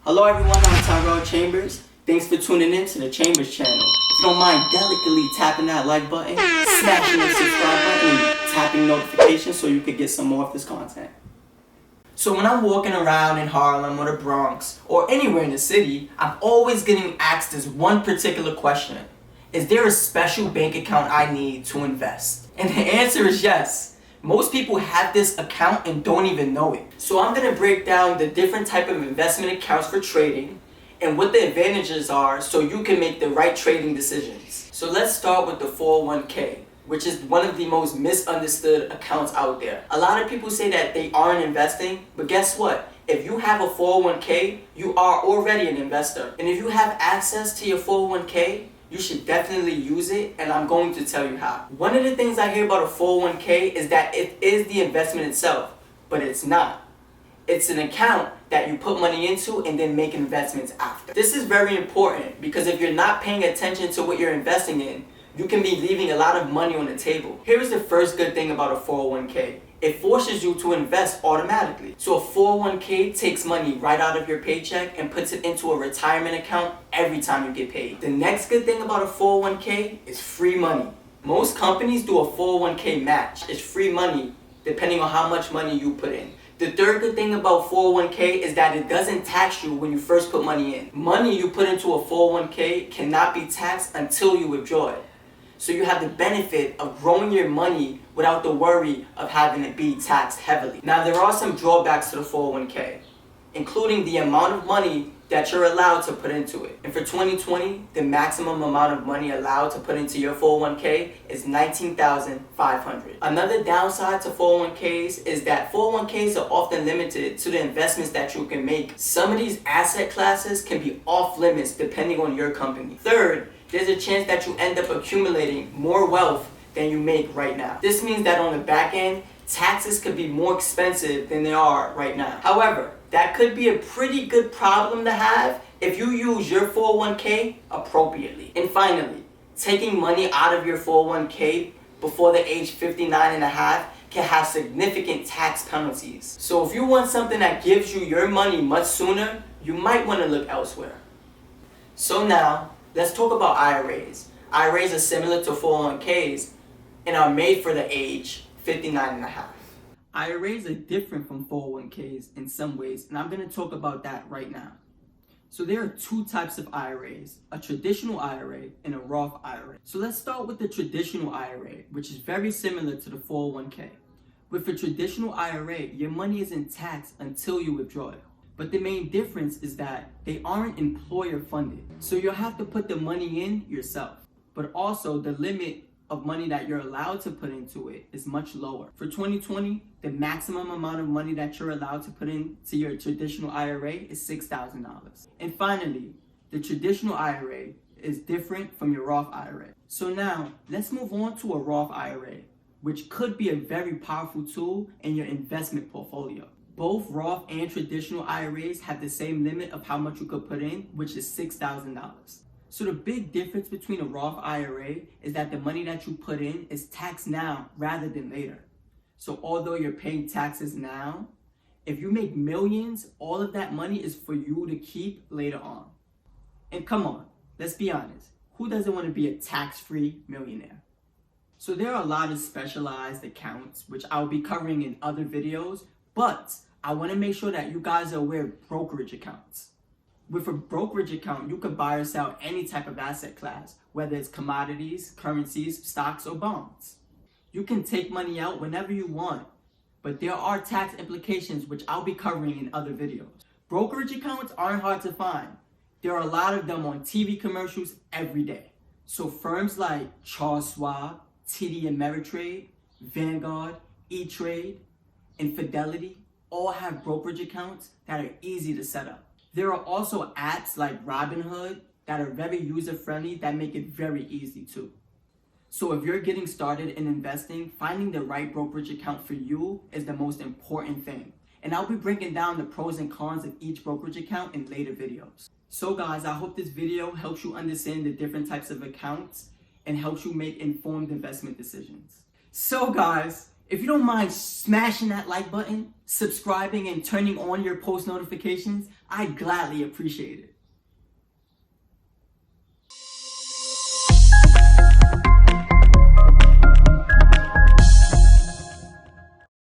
Hello everyone, I'm Tyrell Chambers. Thanks for tuning in to the Chambers channel. If you don't mind delicately tapping that like button, smashing the subscribe button, and tapping notifications so you could get some more of this content. So when I'm walking around in Harlem or the Bronx or anywhere in the city, I'm always getting asked this one particular question. Is there a special bank account I need to invest? And the answer is yes. Most people have this account and don't even know it. So I'm going to break down the different type of investment accounts for trading and what the advantages are so you can make the right trading decisions. So let's start with the 401k, which is one of the most misunderstood accounts out there. A lot of people say that they aren't investing, but guess what? If you have a 401k, you are already an investor. And if you have access to your 401k, you should definitely use it, and I'm going to tell you how. One of the things I hear about a 401k is that it is the investment itself, but it's not. It's an account that you put money into and then make investments after. This is very important because if you're not paying attention to what you're investing in, you can be leaving a lot of money on the table. Here's the first good thing about a 401k. It forces you to invest automatically. So a 401k takes money right out of your paycheck and puts it into a retirement account every time you get paid. The next good thing about a 401k is free money. Most companies do a 401k match. It's free money depending on how much money you put in. The third good thing about 401k is that it doesn't tax you when you first put money in. Money you put into a 401k cannot be taxed until you withdraw it. So you have the benefit of growing your money without the worry of having it be taxed heavily. Now there are some drawbacks to the 401k, including the amount of money that you're allowed to put into it. And for 2020, the maximum amount of money allowed to put into your 401k is $19,500. Another downside to 401ks is that 401ks are often limited to the investments that you can make. Some of these asset classes can be off limits depending on your company. Third, there's a chance that you end up accumulating more wealth than you make right now. This means that on the back end, taxes could be more expensive than they are right now. However, that could be a pretty good problem to have if you use your 401k appropriately. And finally, taking money out of your 401k before the age 59 and a half can have significant tax penalties. So if you want something that gives you your money much sooner, you might want to look elsewhere. So now, let's talk about IRAs. IRAs are similar to 401ks and are made for the age 59 and a half. IRAs are different from 401ks in some ways, and I'm going to talk about that right now. So there are two types of IRAs, a traditional IRA and a Roth IRA. So let's start with the traditional IRA, which is very similar to the 401k. With a traditional IRA, your money isn't taxed until you withdraw it. But the main difference is that they aren't employer funded. So you'll have to put the money in yourself. But also the limit of money that you're allowed to put into it is much lower. For 2020, the maximum amount of money that you're allowed to put into your traditional IRA is $6,000. And finally, the traditional IRA is different from your Roth IRA. So now let's move on to a Roth IRA, which could be a very powerful tool in your investment portfolio. Both Roth and traditional IRAs have the same limit of how much you could put in, which is $6,000. So the big difference between a Roth IRA is that the money that you put in is taxed now rather than later. So although you're paying taxes now, if you make millions, all of that money is for you to keep later on. And come on, let's be honest. Who doesn't want to be a tax-free millionaire? So there are a lot of specialized accounts, which I'll be covering in other videos, but I want to make sure that you guys are aware of brokerage accounts. With a brokerage account, you can buy or sell any type of asset class, whether it's commodities, currencies, stocks, or bonds. You can take money out whenever you want, but there are tax implications which I'll be covering in other videos. Brokerage accounts aren't hard to find. There are a lot of them on TV commercials every day. So firms like Charles Schwab, TD Ameritrade, Vanguard, E-Trade, and Fidelity all have brokerage accounts that are easy to set up. There are also apps like Robinhood that are very user-friendly that make it very easy too. So if you're getting started in investing, finding the right brokerage account for you is the most important thing. And I'll be breaking down the pros and cons of each brokerage account in later videos. So guys, I hope this video helps you understand the different types of accounts and helps you make informed investment decisions. So guys, If you don't mind smashing that like button, subscribing, and turning on your post notifications, I'd gladly appreciate it.